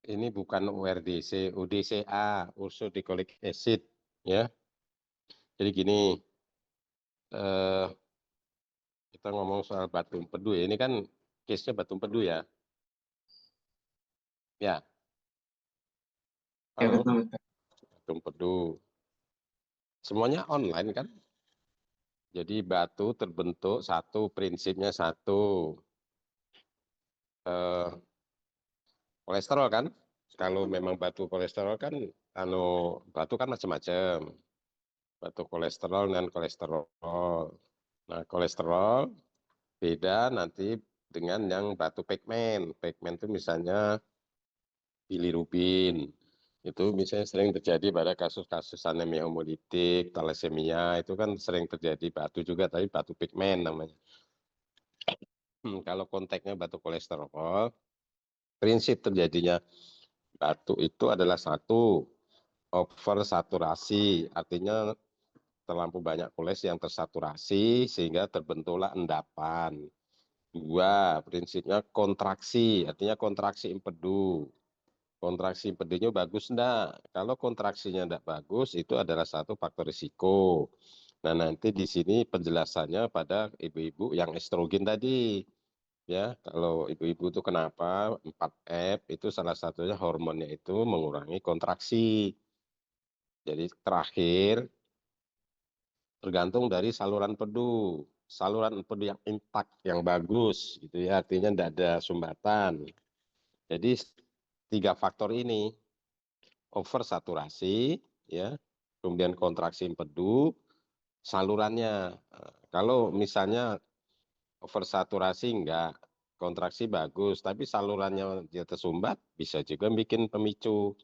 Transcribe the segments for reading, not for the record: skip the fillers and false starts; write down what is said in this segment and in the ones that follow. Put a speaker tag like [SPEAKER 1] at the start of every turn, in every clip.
[SPEAKER 1] ini bukan URDC, UDCA, ursodeoxycholic acid, ya. Jadi gini, eh, kita ngomong soal batu empedu ya. Ini kan case-nya batu empedu ya. Ya,
[SPEAKER 2] Ya
[SPEAKER 1] halo,
[SPEAKER 2] betul betul.
[SPEAKER 1] batu empedu. Semuanya online kan? Jadi batu terbentuk satu, prinsipnya satu. Eh, Kolesterol kan? Kalau memang batu kolesterol kan, anu batu kan macam-macam. Batu kolesterol dan kolesterol. Nah, kolesterol beda nanti dengan yang batu pigmen. Pigmen itu misalnya bilirubin. Itu misalnya sering terjadi pada kasus-kasus anemia hemolitik, thalassemia, itu kan sering terjadi batu juga, tapi batu pigmen namanya. Kalau konteksnya batu kolesterol, prinsip terjadinya batu itu adalah satu, oversaturasi, artinya terlampau banyak kolesterol yang tersaturasi sehingga terbentuklah endapan. Dua, prinsipnya kontraksi, artinya kontraksi empedu. Kontraksi empedunya bagus enggak? Kalau kontraksinya enggak bagus, itu adalah satu faktor risiko. Nah, nanti di sini penjelasannya pada ibu-ibu yang estrogen tadi. Ya, kalau ibu-ibu itu kenapa 4F itu salah satunya hormonnya itu mengurangi kontraksi. Jadi terakhir tergantung dari saluran empedu. Saluran empedu yang intak, yang bagus, gitu ya, artinya tidak ada sumbatan. Jadi tiga faktor ini, oversaturasi, ya, kemudian kontraksi empedu, salurannya. Kalau misalnya oversaturasi enggak, kontraksi bagus, tapi salurannya dia tersumbat, bisa juga bikin pemicu.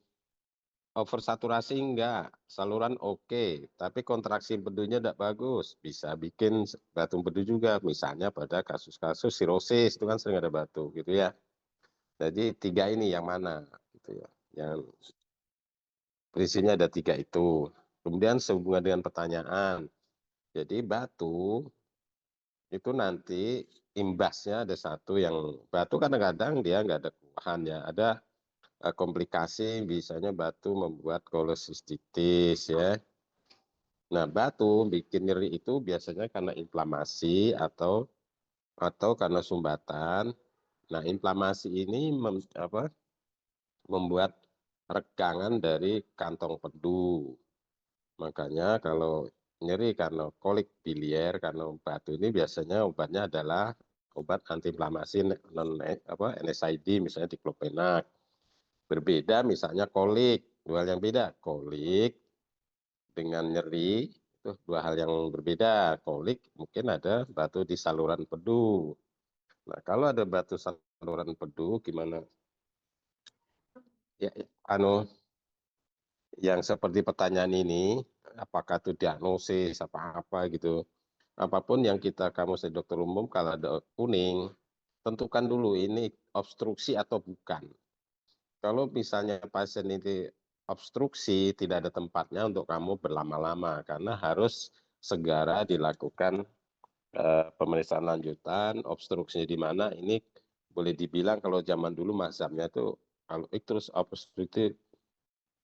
[SPEAKER 1] Oversaturasi enggak, saluran oke, tapi kontraksi empedunya enggak bagus, bisa bikin batu empedu juga. Misalnya pada kasus-kasus sirosis, itu kan sering ada batu, gitu ya. Jadi tiga ini yang mana, gitu ya. Yang prinsipnya ada tiga itu. Kemudian sehubungan dengan pertanyaan, jadi batu itu nanti imbasnya ada satu yang batu kadang-kadang dia nggak ada keluhan ya, ada komplikasi misalnya batu membuat kolesistitis ya. Nah, batu bikin nyeri itu biasanya karena inflamasi atau karena sumbatan. Nah, inflamasi ini membuat regangan dari kantong pedu. Makanya kalau nyeri karena kolik biliar, karena batu ini biasanya obatnya adalah obat antiinflamasi non NSAID, misalnya diklopenak. Berbeda misalnya kolik, dua hal yang beda. Kolik dengan nyeri itu dua hal yang berbeda. Kolik mungkin ada batu di saluran pedu. Nah, kalau ada batu saluran pedu gimana? Ya, anu yang seperti pertanyaan ini, apakah itu diagnosis apa-apa gitu. Apapun yang kamu sebagai dokter umum, kalau ada kuning, tentukan dulu ini obstruksi atau bukan. Kalau misalnya pasien ini obstruksi, tidak ada tempatnya untuk kamu berlama-lama, karena harus segera dilakukan pemeriksaan lanjutan, obstruksinya di mana, ini boleh dibilang kalau zaman dulu mazhabnya itu, kalau terus obstruksi,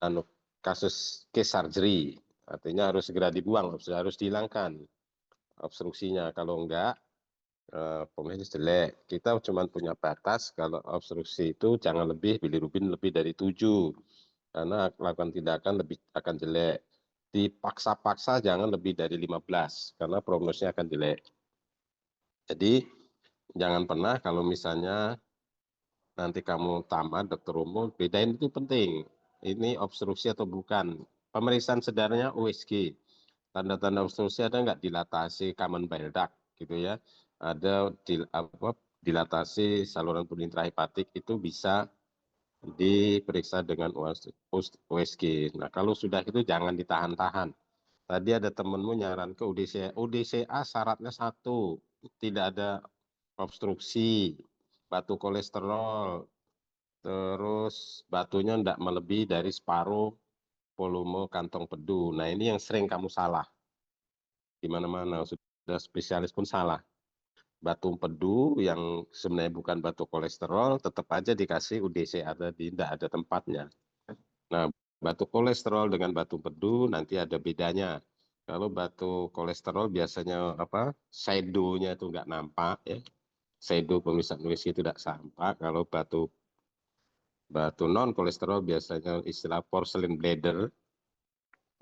[SPEAKER 1] anu, kasus case surgery, artinya harus segera dibuang, harus dihilangkan obstruksinya. Kalau enggak, pemeriksaan jelek. Kita cuma punya batas kalau obstruksi itu jangan lebih bilirubin lebih dari 7, karena lakukan tindakan lebih akan jelek. Dipaksa-paksa jangan lebih dari 15, karena prognosnya akan jelek. Jadi jangan pernah kalau misalnya nanti kamu tamat dokter umum, bedain itu penting. Ini obstruksi atau bukan. Pemeriksaan sederhananya USG. Tanda-tanda obstruksi ada nggak? Dilatasi common bile duct gitu ya. Ada dilatasi saluran penuh intrahepatik, itu bisa diperiksa dengan USG. Nah, kalau sudah itu jangan ditahan-tahan. Tadi ada temenmu nyaran ke UDCA. UDCA syaratnya satu, tidak ada obstruksi, batu kolesterol, terus batunya tidak melebihi dari separuh volume kantong pedu. Nah, ini yang sering kamu salah. Di mana-mana sudah spesialis pun salah. batu empedu yang sebenarnya bukan batu kolesterol, tetap aja dikasih UDC, ada tidak ada tempatnya. Nah, batu kolesterol dengan batu empedu nanti ada bedanya. Kalau batu kolesterol biasanya apa? Shadow-nya itu nggak nampak ya. Shadow pemisahan whisky itu tidak sampak. Kalau batu non kolesterol biasanya istilah porcelain bladder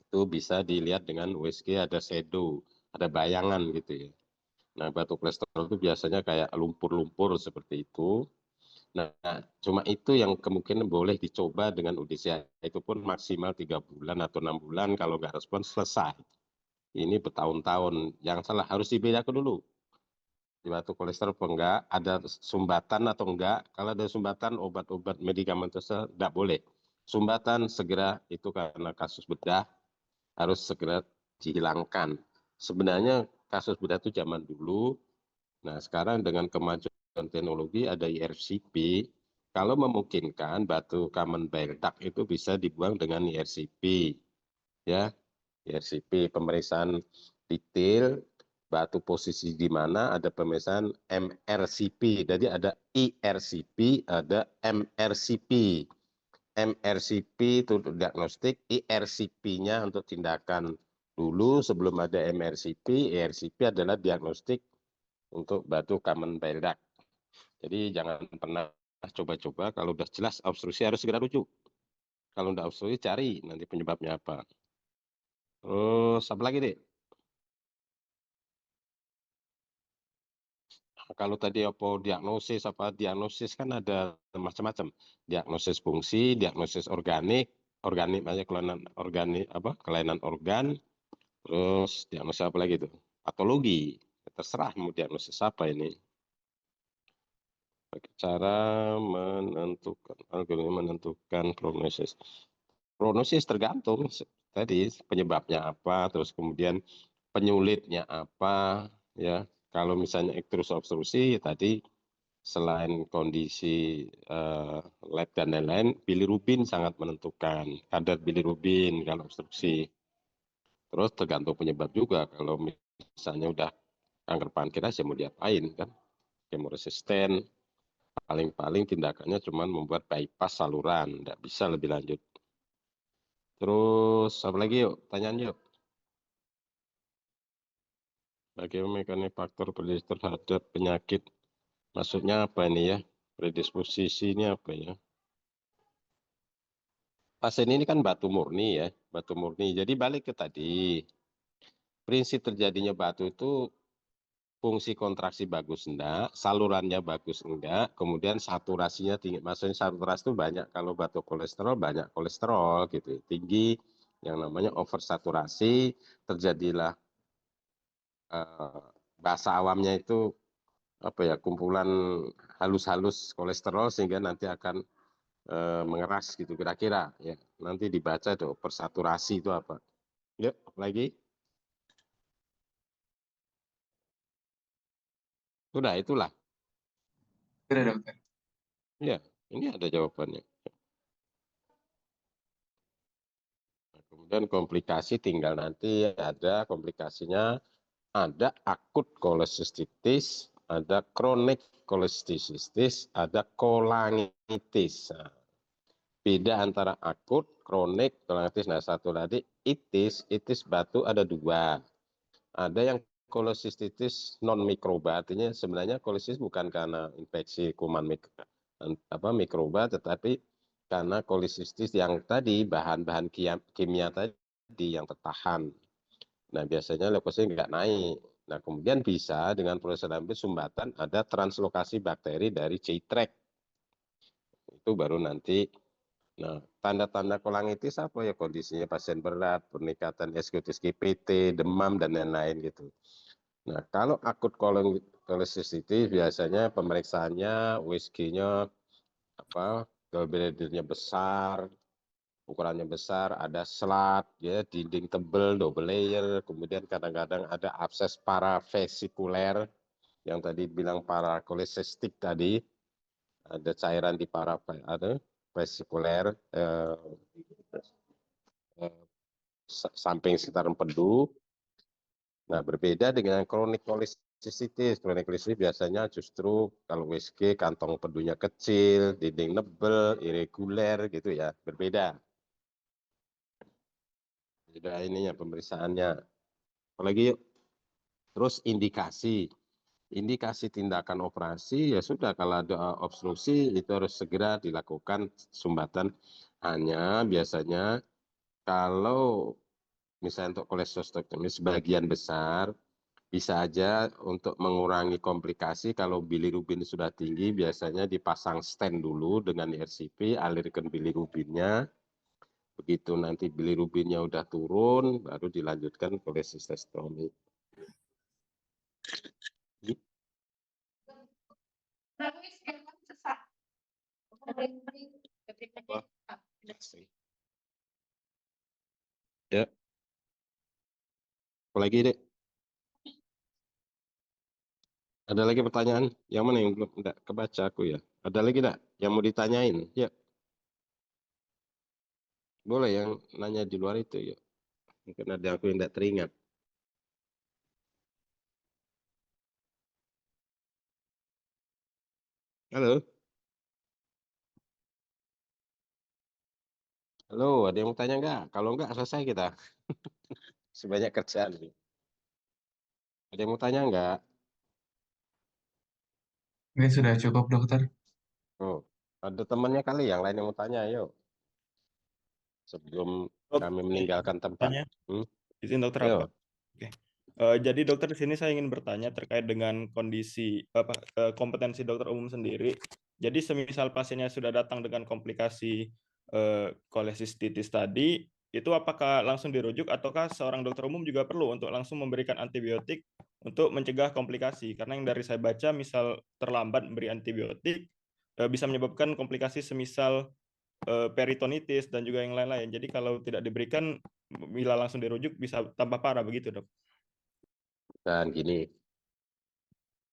[SPEAKER 1] itu bisa dilihat dengan whisky ada shadow, ada bayangan gitu ya. Nah, batu kolesterol itu biasanya kayak lumpur-lumpur seperti itu. Nah, cuma itu yang kemungkinan boleh dicoba dengan UDCA. Itu pun maksimal 3 bulan atau 6 bulan. Kalau nggak respon, selesai. Ini bertahun-tahun. Yang salah harus dibedakan dulu. Di batu kolesterol apa enggak, ada sumbatan atau enggak. Kalau ada sumbatan, obat-obat medikamentos tidak boleh. Sumbatan segera itu karena kasus bedah harus segera dihilangkan. Sebenarnya kasus bedah itu zaman dulu. Nah, sekarang dengan kemajuan teknologi ada IRCP. Kalau memungkinkan batu common bile duct itu bisa dibuang dengan IRCP, ya. IRCP pemeriksaan detail batu posisi di mana, ada pemeriksaan MRCP. Jadi ada IRCP, ada MRCP. MRCP itu untuk diagnostik, IRCP-nya untuk tindakan. Dulu sebelum ada MRCP, IRCP adalah diagnostik untuk batu common bile duct. Jadi jangan pernah coba-coba, kalau udah jelas obstruksi harus segera rujuk. Kalau udah obstruksi cari nanti penyebabnya apa. Terus apa lagi deh? Kalau tadi apa diagnosis kan ada macam-macam. Diagnosis fungsi, diagnosis organik, organik aja kelainan organik apa? Kelainan organ, terus diagnosis apa lagi itu? Patologi. Terserah mau diagnosis apa ini. Cara menentukan algoritma menentukan prognosis. Prognosis tergantung tadi penyebabnya apa, terus kemudian penyulitnya apa, ya. Kalau misalnya ekstrus obstruksi tadi selain kondisi lab dan lain-lain, bilirubin sangat menentukan kadar bilirubin kalau obstruksi. Terus tergantung penyebab juga. Kalau misalnya udah kanker pankreas ya mau diapain kan? Kemoresisten, paling-paling tindakannya cuma membuat bypass saluran, tidak bisa lebih lanjut. Terus apa lagi yuk? Tanyaan yuk. Bagaimana mekanik faktor predisposisi terhadap penyakit? Maksudnya apa ini ya? Predisposisi ini apa ya? Pasien ini kan batu murni ya, batu murni. Jadi balik ke tadi, prinsip terjadinya batu itu fungsi kontraksi bagus enggak, salurannya bagus enggak, kemudian saturasinya tinggi. Maksudnya saturasi itu banyak, kalau batu kolesterol banyak kolesterol gitu, tinggi, yang namanya oversaturasi, terjadilah bahasa awamnya itu apa ya, kumpulan halus-halus kolesterol sehingga nanti akan mengeras gitu kira-kira ya. Nanti dibaca tuh oversaturasi itu apa. Yuk, lagi. Sudah itulah.
[SPEAKER 2] Sudah dokter.
[SPEAKER 1] Ya, ini ada jawabannya. Nah, kemudian komplikasi tinggal nanti ada komplikasinya, ada akut kolesistitis, ada kronik kolesistitis, ada kolangitis. Nah, beda antara akut, kronik, kolangitis. Nah, satu lagi itis batu ada dua. Ada yang kolesistitis non mikroba, artinya sebenarnya kolesitis bukan karena infeksi kuman mikroba, tetapi karena kolesitis yang tadi bahan-bahan kimia tadi yang tertahan. Nah, biasanya leukosit nggak naik. Nah, kemudian bisa dengan proses lanjut sumbatan ada translokasi bakteri dari C-tract. Itu baru nanti. Nah, tanda-tanda kolangitis apa ya? Kondisinya pasien berat, peningkatan SGTS GPT, demam, dan lain-lain gitu. Nah, kalau akut kolesistitis biasanya pemeriksaannya whisky-nya apa, gallbladder-nya besar, ukurannya besar, ada slat, ya, dinding tebel, double layer, kemudian kadang-kadang ada abses paravesikuler, yang tadi bilang parakolesistik tadi, ada cairan di ada vesikuler, eh, samping sekitar empedu. Nah, berbeda dengan kronik kolesistitis. Kronik kolesistitis biasanya justru kalau USG kantong pedunya kecil, dinding nebel, irreguler gitu ya, berbeda. Beda ininya pemeriksaannya. Apalagi yuk. Terus indikasi. Indikasi tindakan operasi ya sudah, kalau ada obstruksi itu harus segera dilakukan sumbatan. Hanya biasanya kalau misalnya untuk kolestostomia sebagian besar bisa aja untuk mengurangi komplikasi. Kalau bilirubin sudah tinggi biasanya dipasang stent dulu dengan RCP, alirkan bilirubinnya. Begitu nanti bilirubinnya udah turun baru dilanjutkan kolestestomi. Ya, apalagi dek? Ada lagi pertanyaan? Yang mana yang belum enggak kebaca aku ya? Ada lagi enggak yang mau ditanyain? Ya, boleh yang nanya di luar itu ya. Mungkin ada aku yang enggak teringat. Halo? Halo, ada yang mau tanya enggak? Kalau enggak selesai kita. Sebanyak kerjaan nih. Ada yang mau tanya enggak?
[SPEAKER 2] Oke, sudah cukup, dokter.
[SPEAKER 1] Oh, ada temannya kali yang lain yang mau tanya, yuk. Sebelum
[SPEAKER 3] Dok,
[SPEAKER 1] kami
[SPEAKER 3] ini
[SPEAKER 1] meninggalkan tempat.
[SPEAKER 3] tanya,
[SPEAKER 1] Hmm?
[SPEAKER 3] izin dokter apa?
[SPEAKER 1] Yo,
[SPEAKER 3] Oke. Jadi dokter di sini saya ingin bertanya terkait dengan kondisi kompetensi dokter umum sendiri. Jadi semisal pasiennya sudah datang dengan komplikasi kolesistitis tadi, itu apakah langsung dirujuk ataukah seorang dokter umum juga perlu untuk langsung memberikan antibiotik untuk mencegah komplikasi? Karena yang dari saya baca, misal terlambat memberi antibiotik bisa menyebabkan komplikasi semisal peritonitis dan juga yang lain-lain. Jadi kalau tidak diberikan, bila langsung dirujuk bisa tambah parah begitu, dok.
[SPEAKER 1] dan gini,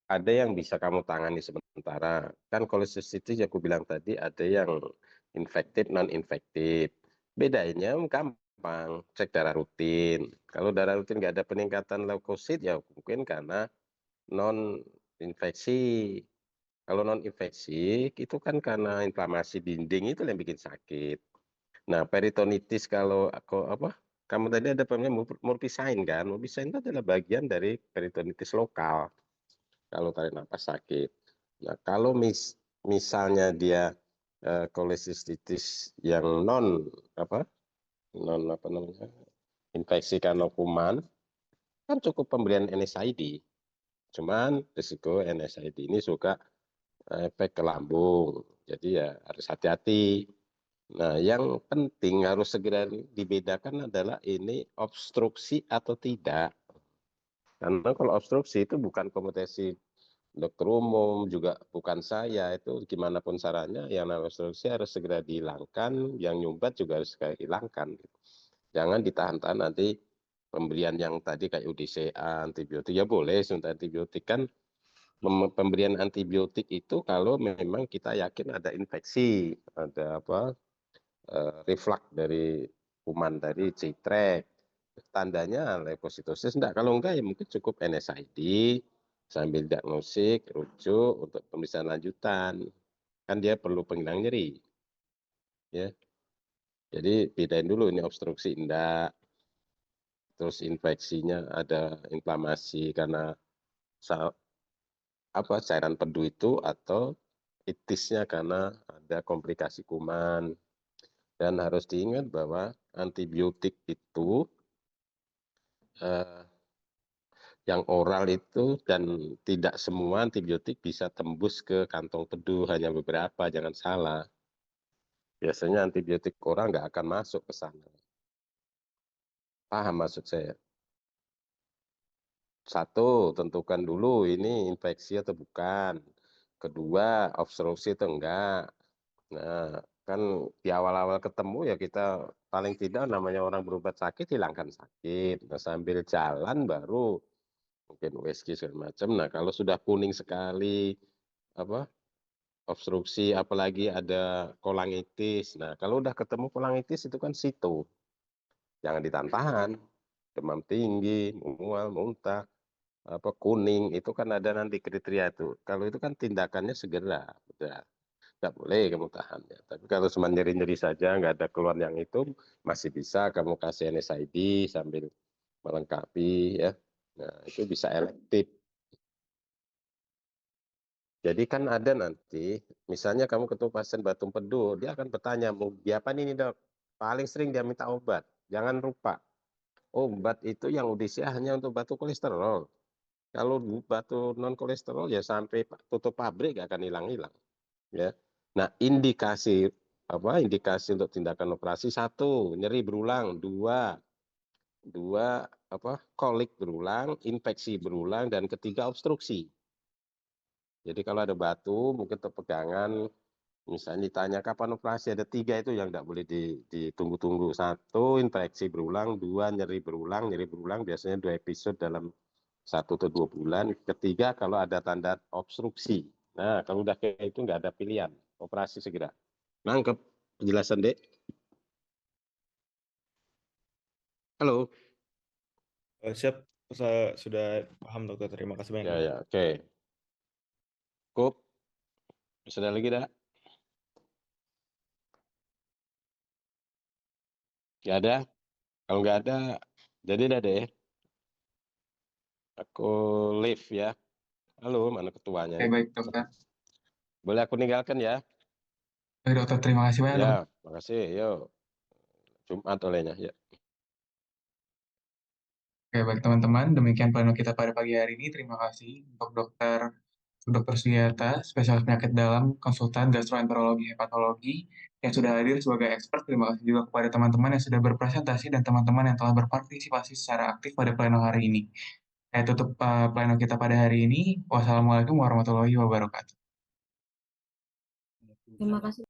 [SPEAKER 1] ada yang bisa kamu tangani sementara. Kan kolesistitis yang aku bilang tadi ada yang infektif, non-infektif. Bedanya gampang, cek darah rutin. Kalau darah rutin nggak ada peningkatan leukosit, ya mungkin karena non-infeksi. Kalau non-infeksi, itu kan karena inflamasi dinding itu yang bikin sakit. Nah, peritonitis kalau aku apa? Kamu tadi ada namanya murpisain kan? Murpisain itu adalah bagian dari peritonitis lokal. Kalau tarik nafas sakit. Nah, kalau misalnya dia kolesistitis yang apa? Non apa namanya? Infeksi karena kuman, kan cukup pemberian NSAID. Cuman risiko NSAID ini suka efek ke lambung. Jadi ya harus hati-hati. Nah, yang penting harus segera dibedakan adalah ini obstruksi atau tidak. Karena kalau obstruksi itu bukan kompetensi dokter umum, juga bukan saya, itu gimana pun caranya, yang namanya obstruksi harus segera dihilangkan, yang nyumbat juga harus segera dihilangkan. Jangan ditahan-tahan nanti pemberian yang tadi kayak UDCA, antibiotik, ya boleh suntik antibiotik kan. Pemberian antibiotik itu kalau memang kita yakin ada infeksi, ada apa reflux dari kuman dari citrek, tandanya leukositosis enggak. Kalau enggak ya mungkin cukup NSAID sambil diagnostik, rujuk untuk pemeriksaan lanjutan. Kan dia perlu penghilang nyeri. Ya. Jadi bedain dulu ini obstruksi enggak, terus infeksinya ada inflamasi karena apa cairan pedu itu atau itisnya karena ada komplikasi kuman. Dan harus diingat bahwa antibiotik itu eh, yang oral itu dan tidak semua antibiotik bisa tembus ke kantong pedu, hanya beberapa, jangan salah. Biasanya antibiotik oral nggak akan masuk ke sana. Paham maksud saya? Satu, tentukan dulu ini infeksi atau bukan. Kedua, obstruksi atau enggak. Nah, kan di awal-awal ketemu ya kita paling tidak namanya orang berobat sakit hilangkan sakit. Nah, sambil jalan baru mungkin USG segala macam. Nah, kalau sudah kuning sekali apa obstruksi apalagi ada kolangitis. Nah, kalau udah ketemu kolangitis itu kan situ. Jangan ditahan-tahan. Demam tinggi, mual, muntah. apa kuning itu kan ada nanti kriteria itu. Kalau itu kan tindakannya segera, udah nggak boleh kamu tahan ya. Tapi kalau cuma nyeri-nyeri saja, nggak ada keluhan yang itu, masih bisa kamu kasih NSAID sambil melengkapi ya. Nah, itu bisa elektif. Jadi kan ada nanti, misalnya kamu ketemu pasien batu empedu, dia akan bertanya, mau diapain ini dok? Paling sering dia minta obat. Jangan lupa, obat itu yang UDCA hanya untuk batu kolesterol. Kalau batu non kolesterol ya sampai tutup pabrik gak akan hilang-hilang. Ya. Nah indikasi indikasi untuk tindakan operasi satu nyeri berulang, dua kolik berulang, infeksi berulang, dan ketiga obstruksi. Jadi kalau ada batu mungkin terpegangan, misalnya ditanya kapan operasi, ada tiga itu yang tidak boleh ditunggu-tunggu. Satu infeksi berulang, dua nyeri berulang biasanya 2 episode dalam 1 atau 2 bulan. Ketiga kalau ada tanda obstruksi. Nah kalau udah kayak itu nggak ada pilihan, operasi segera. Nangkep penjelasan dek? Halo?
[SPEAKER 3] Siap, saya sudah paham dokter. Terima kasih banyak.
[SPEAKER 1] Ya
[SPEAKER 3] Dok.
[SPEAKER 1] ya oke. Cukup. Sudah lagi dah? Nggak ada? Kalau nggak ada, jadi dah deh. Aku live ya. Halo, mana ketuanya
[SPEAKER 2] Oke,
[SPEAKER 1] nih?
[SPEAKER 2] baik dokter.
[SPEAKER 1] Boleh aku ninggalkan ya?
[SPEAKER 2] Baik dokter, terima kasih banyak dokter.
[SPEAKER 1] Ya, makasih. Yuk, Jumat olehnya. Ya.
[SPEAKER 2] Oke, baik teman-teman, demikian pleno kita pada pagi hari ini. Terima kasih untuk Dr. Sugiyarta, spesialis penyakit dalam, konsultan gastroenterologi hepatologi, yang sudah hadir sebagai expert. Terima kasih juga kepada teman-teman yang sudah berpresentasi dan teman-teman yang telah berpartisipasi secara aktif pada pleno hari ini. Saya tutup pleno kita pada hari ini. Wassalamualaikum warahmatullahi wabarakatuh.
[SPEAKER 4] Terima kasih.